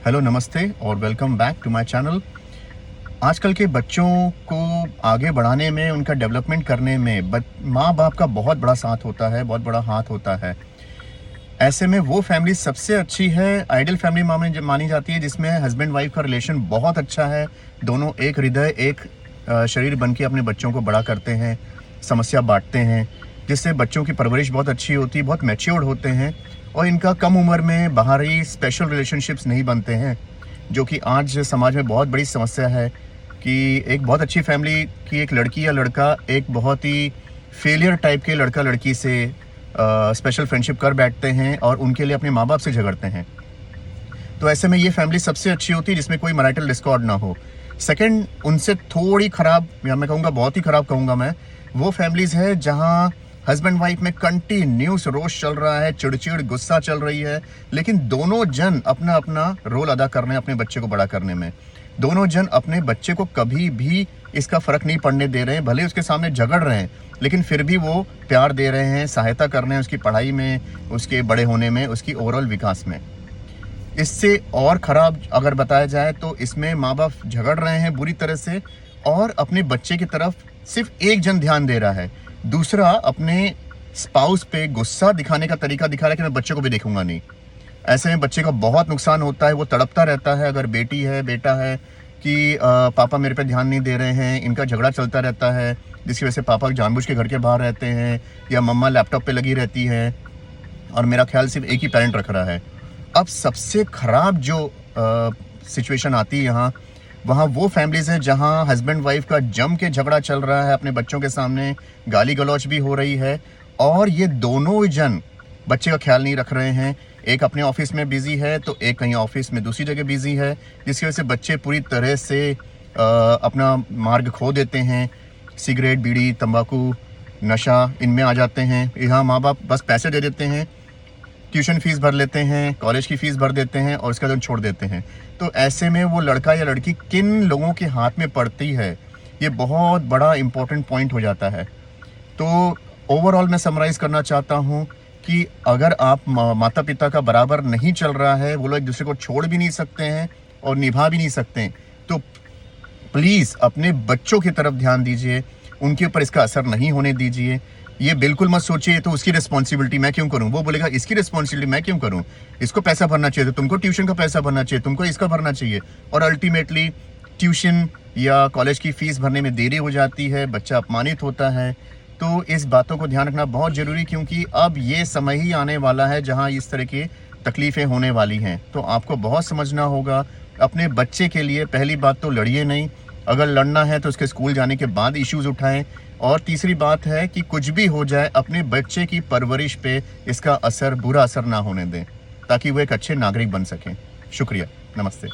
Hello, नमस्ते और welcome back to my channel. आजकल के बच्चों को आगे बढ़ाने में, उनका डेवलपमेंट करने में माँ बाप का बहुत बड़ा साथ होता है, बहुत बड़ा हाथ होता है। ऐसे में वो फैमिली सबसे अच्छी है, आइडियल फैमिली मानी जाती है, जिसमें हस्बैंड वाइफ का रिलेशन बहुत अच्छा है। दोनों एक हृदय, एक शरीर बन के अपने बच्चों को बड़ा करते हैं, समस्या बांटते हैं, जिससे बच्चों की परवरिश बहुत अच्छी होती है, बहुत मैच्योर्ड होते हैं और इनका कम उम्र में बाहरी स्पेशल रिलेशनशिप्स नहीं बनते हैं, जो कि आज समाज में बहुत बड़ी समस्या है कि एक बहुत अच्छी फैमिली की एक लड़की या लड़का एक बहुत ही फेलियर टाइप के लड़का लड़की से स्पेशल फ्रेंडशिप कर बैठते हैं और उनके लिए अपने माँ बाप से झगड़ते हैं। तो ऐसे में ये फैमिली सबसे अच्छी होती है जिसमें कोई मैरिटल डिस्कॉर्ड ना हो। सेकंड, उनसे थोड़ी खराब, या मैं कहूँगा बहुत ही खराब कहूँगा मैं, वो फैमिलीज़ है जहाँ हस्बैंड वाइफ में कंटिन्यूस रोष चल रहा है, चिड़चिड़ गुस्सा चल रही है, लेकिन दोनों जन अपना अपना रोल अदा कर रहे हैं अपने बच्चे को बड़ा करने में। दोनों जन अपने बच्चे को कभी भी इसका फर्क नहीं पड़ने दे रहे हैं, भले उसके सामने झगड़ रहे हैं लेकिन फिर भी वो प्यार दे रहे हैं, सहायता कर रहे हैं उसकी पढ़ाई में, उसके बड़े होने में, उसकी ओवरऑल विकास में। इससे और ख़राब अगर बताया जाए तो इसमें माँ बाप झगड़ रहे हैं बुरी तरह से और अपने बच्चे की तरफ सिर्फ एक जन ध्यान दे रहा है, दूसरा अपने स्पाउस पे गुस्सा दिखाने का तरीका दिखा रहा है कि मैं बच्चे को भी देखूंगा नहीं। ऐसे में बच्चे का बहुत नुकसान होता है, वो तड़पता रहता है, अगर बेटी है बेटा है, कि पापा मेरे पे ध्यान नहीं दे रहे हैं। इनका झगड़ा चलता रहता है जिसकी वजह से पापा जानबूझ के घर के बाहर रहते हैं या मम्मा लैपटॉप पे लगी रहती है और मेरा ख्याल सिर्फ एक ही पेरेंट रख रहा है। अब सबसे ख़राब जो सिचुएशन आती है यहाँ, वहाँ वो फैमिलीज़ है जहाँ हस्बैंड वाइफ का जम के झगड़ा चल रहा है, अपने बच्चों के सामने गाली गलौज भी हो रही है और ये दोनों जन बच्चे का ख्याल नहीं रख रहे हैं। एक अपने ऑफिस में बिजी है तो एक कहीं ऑफिस में दूसरी जगह बिजी है, जिसकी वजह से बच्चे पूरी तरह से अपना मार्ग खो देते हैं। सिगरेट, बीड़ी, तंबाकू, नशा इनमें आ जाते हैं। यहाँ माँ बाप बस पैसे दे देते हैं, ट्यूशन फीस भर लेते हैं, कॉलेज की फ़ीस भर देते हैं और उसके बाद छोड़ देते हैं। तो ऐसे में वो लड़का या लड़की किन लोगों के हाथ में पड़ती है, ये बहुत बड़ा इम्पोर्टेंट पॉइंट हो जाता है। तो ओवरऑल मैं समराइज़ करना चाहता हूँ कि अगर आप माता पिता का बराबर नहीं चल रहा है, वो लोग एक दूसरे को छोड़ भी नहीं सकते हैं और निभा भी नहीं सकते हैं, तो प्लीज़ अपने बच्चों की तरफ ध्यान दीजिए, उनके ऊपर इसका असर नहीं होने दीजिए। ये बिल्कुल मत सोचिए तो उसकी रिस्पॉन्सिबिलिटी मैं क्यों करूं, वो बोलेगा इसकी रिस्पॉन्सिबिलिटी मैं क्यों करूं, इसको पैसा भरना चाहिए तो तुमको ट्यूशन का पैसा भरना चाहिए, तुमको इसका भरना चाहिए, और अल्टीमेटली ट्यूशन या कॉलेज की फ़ीस भरने में देरी हो जाती है, बच्चा अपमानित होता है। तो इस बातों को ध्यान रखना बहुत ज़रूरी, क्योंकि अब ये समय ही आने वाला है जहाँ इस तरह की तकलीफ़ें होने वाली हैं। तो आपको बहुत समझना होगा अपने बच्चे के लिए। पहली बात तो लड़िए नहीं, अगर लड़ना है तो उसके स्कूल जाने के बाद इश्यूज़ उठाएं। और तीसरी बात है कि कुछ भी हो जाए अपने बच्चे की परवरिश पे इसका असर, बुरा असर ना होने दें, ताकि वो एक अच्छे नागरिक बन सकें। शुक्रिया, नमस्ते।